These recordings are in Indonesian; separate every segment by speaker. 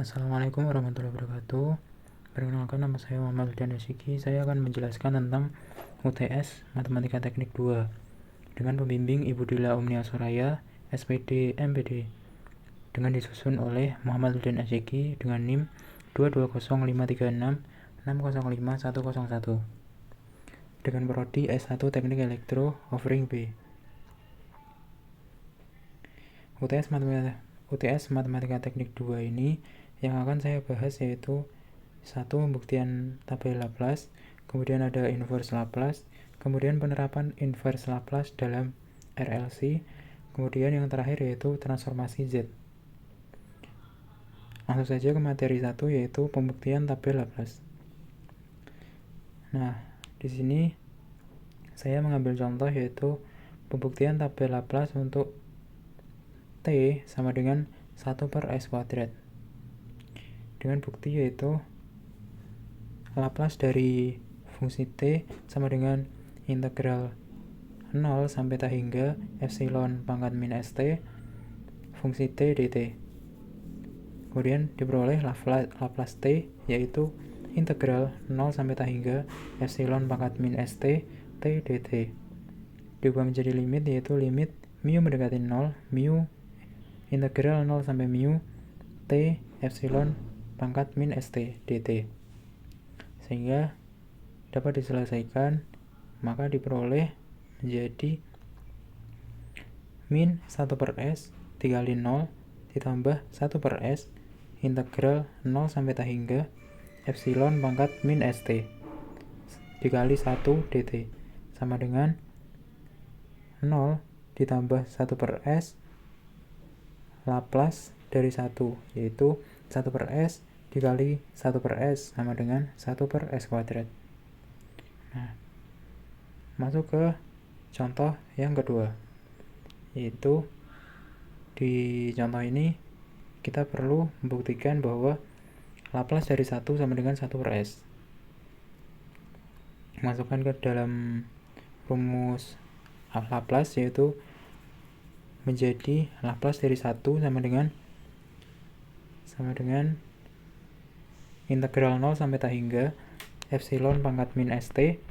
Speaker 1: Assalamualaikum warahmatullahi wabarakatuh. Perkenalkan, nama saya Muhammad Wildan Yasiki. Saya akan menjelaskan tentang UTS Matematika Teknik 2 dengan pembimbing Ibu Dila Umnia Soraya, SPD, MPD, dengan disusun oleh Muhammad Wildan Yasiki dengan NIM 2205366605101 dengan prodi S1 Teknik Elektro offering B. UTS Matematika Teknik 2 ini yang akan saya bahas yaitu 1. Pembuktian tabel Laplace, kemudian ada inverse Laplace, kemudian penerapan inverse Laplace dalam RLC, kemudian yang terakhir yaitu transformasi Z. Langsung saja ke materi 1 yaitu pembuktian tabel Laplace. Nah, di sini saya mengambil contoh yaitu pembuktian tabel Laplace untuk T sama dengan 1/s². Dengan bukti yaitu Laplace dari fungsi T sama dengan integral 0 sampai tak hingga epsilon pangkat min st fungsi T dt. Kemudian diperoleh Laplace T yaitu integral 0 sampai tak hingga epsilon pangkat min st T dt. Diubah menjadi limit yaitu limit mu mendekati 0, mu integral 0 sampai mu T epsilon pangkat min st dt, sehingga dapat diselesaikan, maka diperoleh menjadi min 1/s dikali 0 ditambah 1/s integral 0 sampai tak hingga epsilon pangkat min st dikali 1 dt sama dengan 0 ditambah 1/s Laplace dari 1 yaitu 1/s dikali 1/s sama dengan 1/s². Nah, masuk ke contoh yang kedua, yaitu di contoh ini kita perlu membuktikan bahwa Laplace dari 1 sama dengan 1/s. Masukkan ke dalam rumus Laplace yaitu menjadi Laplace dari 1 sama dengan integral 0 sampai tak hingga epsilon pangkat min st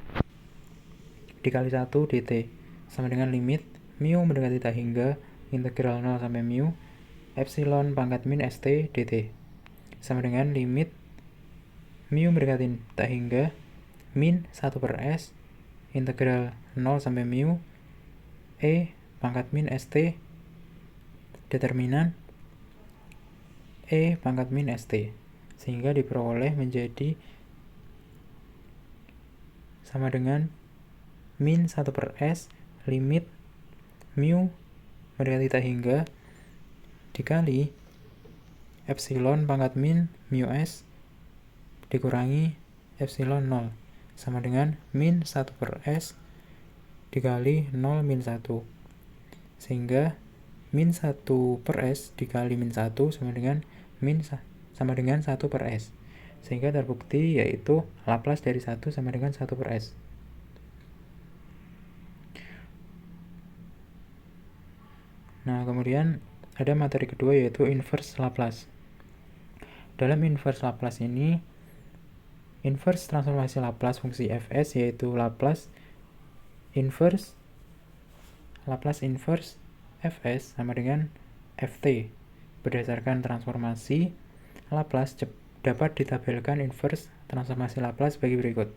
Speaker 1: dikali 1 dt sama dengan limit mu mendekati tak hingga integral 0 sampai mu epsilon pangkat min st dt sama dengan limit mu mendekati tak hingga min 1/s integral 0 sampai mu e pangkat min st determinan e pangkat min st, sehingga diperoleh menjadi sama dengan min 1/s limit mu mendekati tak hingga dikali epsilon pangkat min mu s dikurangi epsilon 0 sama dengan min 1/s dikali 0 min 1, sehingga min 1/s dikali min 1 sama dengan 1/s, sehingga terbukti yaitu Laplace dari 1 sama dengan 1/s. Nah, kemudian ada materi kedua yaitu inverse Laplace. Dalam inverse Laplace ini, inverse transformasi Laplace fungsi fs yaitu Laplace inverse fs sama dengan ft. Berdasarkan transformasi Laplace dapat ditabelkan inverse transformasi Laplace bagi berikut.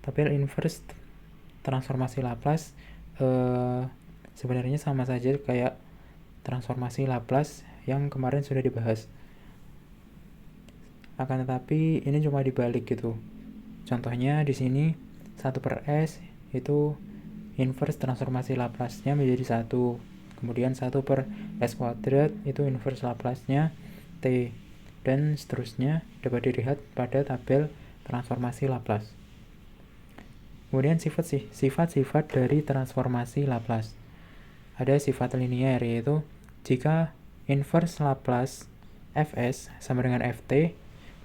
Speaker 1: Tabel inverse transformasi Laplace sebenarnya sama saja kayak transformasi Laplace yang kemarin sudah dibahas. Akan tetapi ini cuma dibalik gitu. Contohnya di sini 1/s itu inverse transformasi Laplace-nya menjadi 1. Kemudian 1/s² itu inverse Laplace-nya T, dan seterusnya dapat dilihat pada tabel transformasi Laplace. Kemudian sifat-sifat dari transformasi Laplace. Ada sifat linier yaitu jika inverse Laplace fs sama dengan ft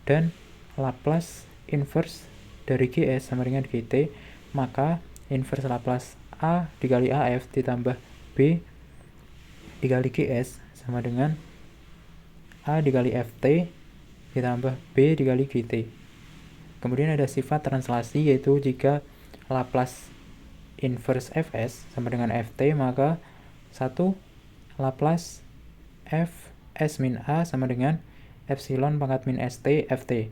Speaker 1: dan Laplace inverse dari gs sama dengan gt, maka inverse Laplace a dikali af ditambah b dikali gs sama dengan A dikali Ft ditambah B dikali Gt. Kemudian ada sifat translasi, yaitu jika Laplace inverse Fs sama dengan Ft, maka 1 Laplace Fs min A sama dengan epsilon pangkat min St Ft.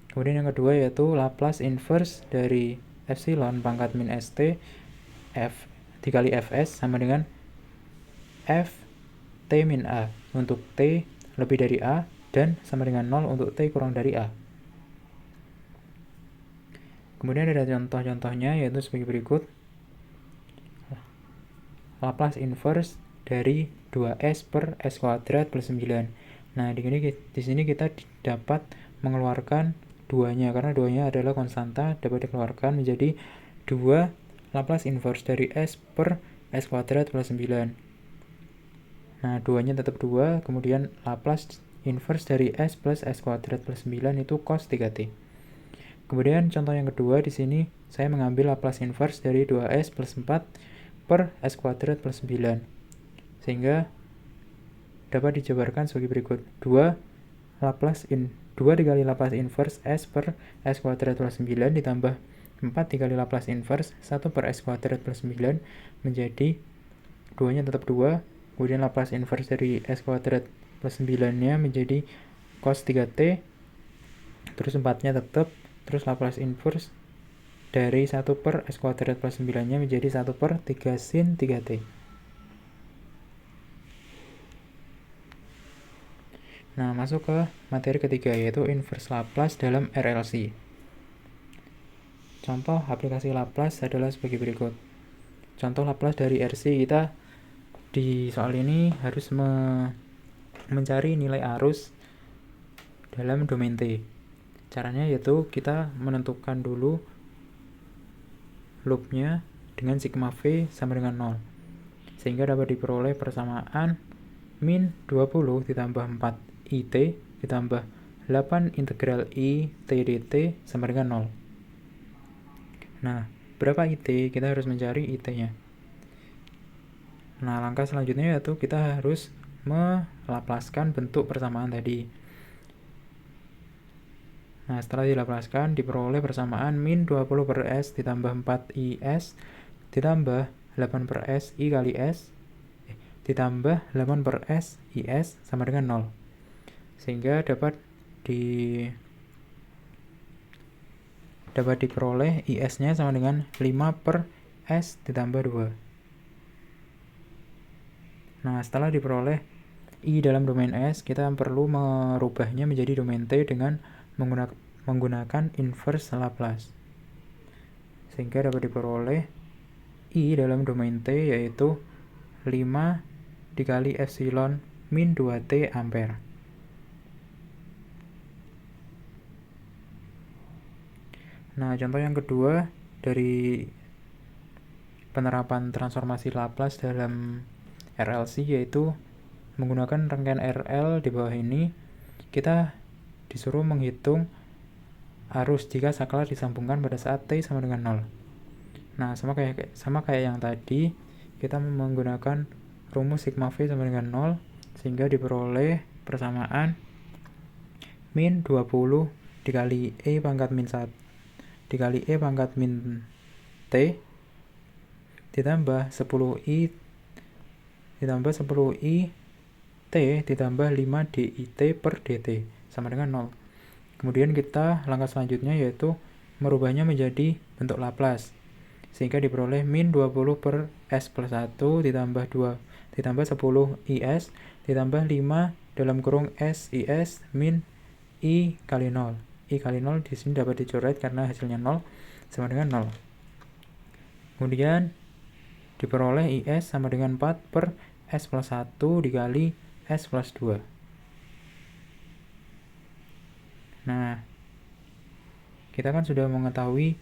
Speaker 1: Kemudian yang kedua yaitu Laplace inverse dari epsilon pangkat min St F dikali Fs sama dengan Ft min A untuk T lebih dari A dan sama dengan 0 untuk T kurang dari A. Kemudian ada contoh-contohnya, yaitu sebagai berikut. Laplace inverse dari 2s per s kuadrat plus 9. Nah, di sini kita dapat mengeluarkan duanya, karena duanya adalah konstanta, dapat dikeluarkan menjadi 2 Laplace inverse dari s per s kuadrat plus 9. Nah, duanya tetap 2, kemudian Laplace inverse dari s plus s kuadrat plus 9 itu cos 3t. Kemudian contoh yang kedua, di sini saya mengambil Laplace inverse dari 2s plus 4 per s kuadrat plus 9. Sehingga dapat dijabarkan sebagai berikut. 2 dikali Laplace inverse s per s kuadrat plus 9 ditambah 4 dikali Laplace inverse 1 per s kuadrat plus 9 menjadi 2-nya tetap 2. Kemudian Laplace inverse dari s kuadrat plus 9-nya menjadi cos 3t. Terus 4-nya tetap. Terus Laplace inverse dari 1 per s kuadrat plus 9-nya menjadi 1 per 3 sin 3t. Nah, masuk ke materi ketiga, yaitu inverse Laplace dalam RLC. Contoh aplikasi Laplace adalah sebagai berikut. Contoh Laplace dari RC, kita di soal ini harus mencari nilai arus dalam domain T. Caranya yaitu kita menentukan dulu loopnya dengan sigma V sama dengan 0, sehingga dapat diperoleh persamaan min 20 ditambah 4 IT ditambah 8 integral I T dt sama dengan 0. Nah, berapa IT? Kita harus mencari IT-nya. Nah, langkah selanjutnya yaitu kita harus melaplaskan bentuk persamaan tadi. Nah, setelah dilaplaskan, diperoleh persamaan min 20 per S ditambah 4 IS ditambah 8 per S I kali S ditambah 8 per S IS sama dengan 0. Sehingga dapat diperoleh IS-nya sama dengan 5 per S ditambah 2. Nah, setelah diperoleh I dalam domain S, kita perlu merubahnya menjadi domain T dengan menggunakan inverse Laplace. Sehingga dapat diperoleh I dalam domain T yaitu 5 dikali epsilon min 2T ampere. Nah, contoh yang kedua dari penerapan transformasi Laplace dalam RLC, yaitu menggunakan rangkaian RL di bawah ini. Kita disuruh menghitung arus jika saklar disambungkan pada saat T sama dengan 0. Nah, sama kayak yang tadi, kita menggunakan rumus sigma V sama dengan 0, sehingga diperoleh persamaan min 20 dikali E pangkat min 1 dikali E pangkat min T ditambah 10I T ditambah 5 DIT per DT sama dengan 0. Kemudian kita langkah selanjutnya yaitu merubahnya menjadi bentuk Laplace, sehingga diperoleh min 20 per S plus 1 ditambah 10 IS ditambah 5 dalam kurung S IS min I kali 0. I kali 0 di sini dapat dicoret karena hasilnya 0 sama dengan 0. Kemudian diperoleh IS sama dengan 4 per S plus 1 dikali S plus 2. Nah, kita kan sudah mengetahui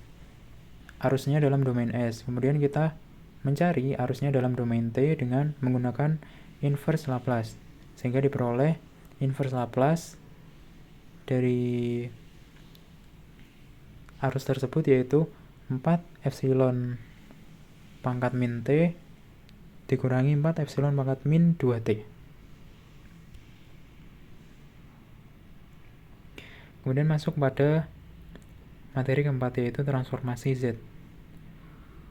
Speaker 1: arusnya dalam domain S. Kemudian kita mencari arusnya dalam domain T dengan menggunakan inverse Laplace. Sehingga diperoleh inverse Laplace dari arus tersebut yaitu 4 epsilon pangkat min T dikurangi 4 epsilon pangkat min 2T. Kemudian masuk pada materi keempat, yaitu transformasi Z.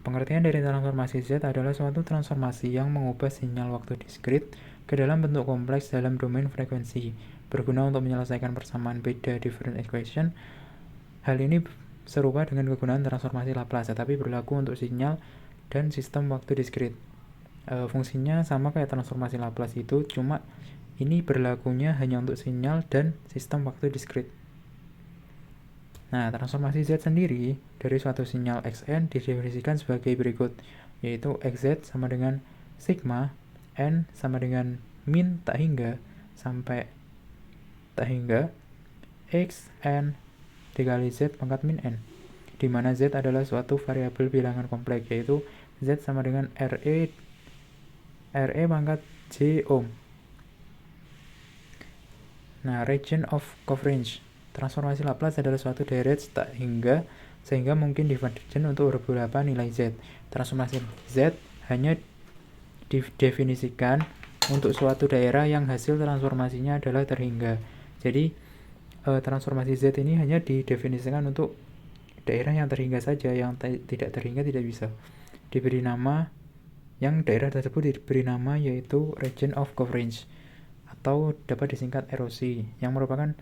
Speaker 1: Pengertian dari transformasi Z adalah suatu transformasi yang mengubah sinyal waktu diskrit ke dalam bentuk kompleks dalam domain frekuensi, berguna untuk menyelesaikan persamaan beda difference equation. Hal ini serupa dengan kegunaan transformasi Laplace, tetapi berlaku untuk sinyal dan sistem waktu diskrit. Fungsinya sama kayak transformasi Laplace itu, cuma ini berlakunya hanya untuk sinyal dan sistem waktu diskrit. Nah, transformasi Z sendiri dari suatu sinyal Xn didefinisikan sebagai berikut, yaitu Xz sama dengan sigma, N sama dengan min tak hingga sampai tak hingga, Xn dikali Z pangkat min N, di mana Z adalah suatu variabel bilangan kompleks, yaitu Z sama dengan RE pangkat J ohm. Nah, region of coverage. Transformasi Laplace adalah suatu direct tak hingga sehingga mungkin divergen untuk beberapa nilai Z. Transformasi Z hanya didefinisikan untuk suatu daerah yang hasil transformasinya adalah terhingga. Jadi, transformasi Z ini hanya didefinisikan untuk daerah yang terhingga saja, yang tidak terhingga tidak bisa. Diberi nama, yang daerah tersebut diberi nama yaitu region of coverage, atau dapat disingkat ROC, yang merupakan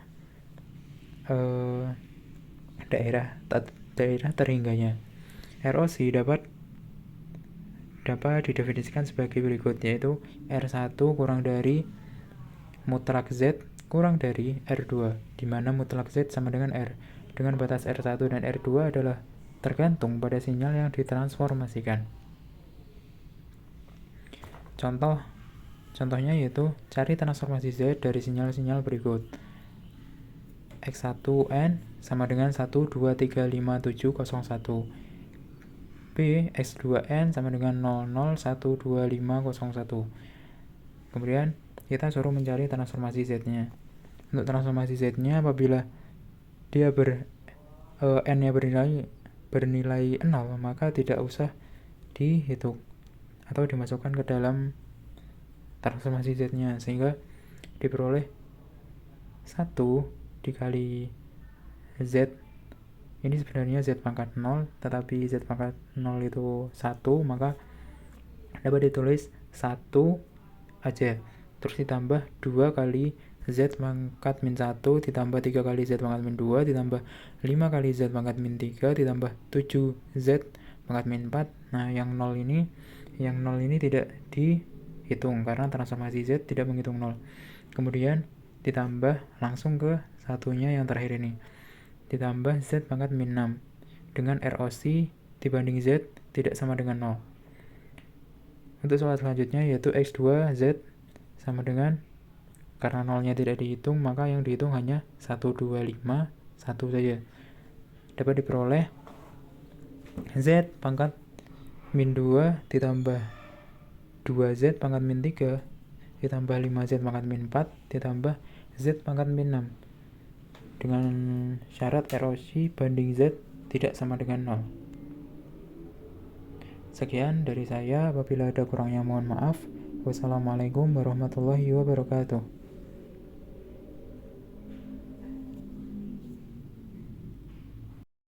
Speaker 1: daerah terhingganya. ROC dapat didefinisikan sebagai berikut, yaitu R1 kurang dari mutlak Z kurang dari R2, di mana mutlak Z sama dengan R, dengan batas R1 dan R2 adalah tergantung pada sinyal yang ditransformasikan. Contohnya yaitu cari transformasi Z dari sinyal-sinyal berikut. X1N sama dengan 1, 2, 3, 5, 7, 0, 1. B, X2N sama dengan 0, 0, 1, 2, 5, 0, 1. Kemudian kita suruh mencari transformasi Z-nya. Untuk transformasi Z-nya, apabila dia N-nya bernilai 0, maka tidak usah dihitung atau dimasukkan ke dalam transformasi Z-nya, sehingga diperoleh 1 dikali Z. Ini sebenarnya Z pangkat 0, tetapi Z pangkat 0 itu 1, maka dapat ditulis 1 aja. Terus ditambah 2 kali Z pangkat min 1, ditambah 3 kali Z pangkat min 2, ditambah 5 kali Z pangkat min 3, ditambah 7 Z pangkat min 4. Nah, yang 0 ini tidak dihitung karena transformasi Z tidak menghitung 0. Kemudian ditambah langsung ke satunya yang terakhir ini, ditambah Z pangkat min 6 dengan ROC dibanding Z tidak sama dengan 0. Untuk soal selanjutnya yaitu X2Z sama dengan, karena 0-nya tidak dihitung, maka yang dihitung hanya 1, 2, 5, 1 saja. Dapat diperoleh Z pangkat min 2 ditambah 2Z pangkat min 3 ditambah 5Z pangkat min 4 ditambah Z pangkat min 6 dengan syarat ROC banding Z tidak sama dengan 0. Sekian dari saya, apabila ada kurangnya mohon maaf. Wassalamualaikum warahmatullahi wabarakatuh.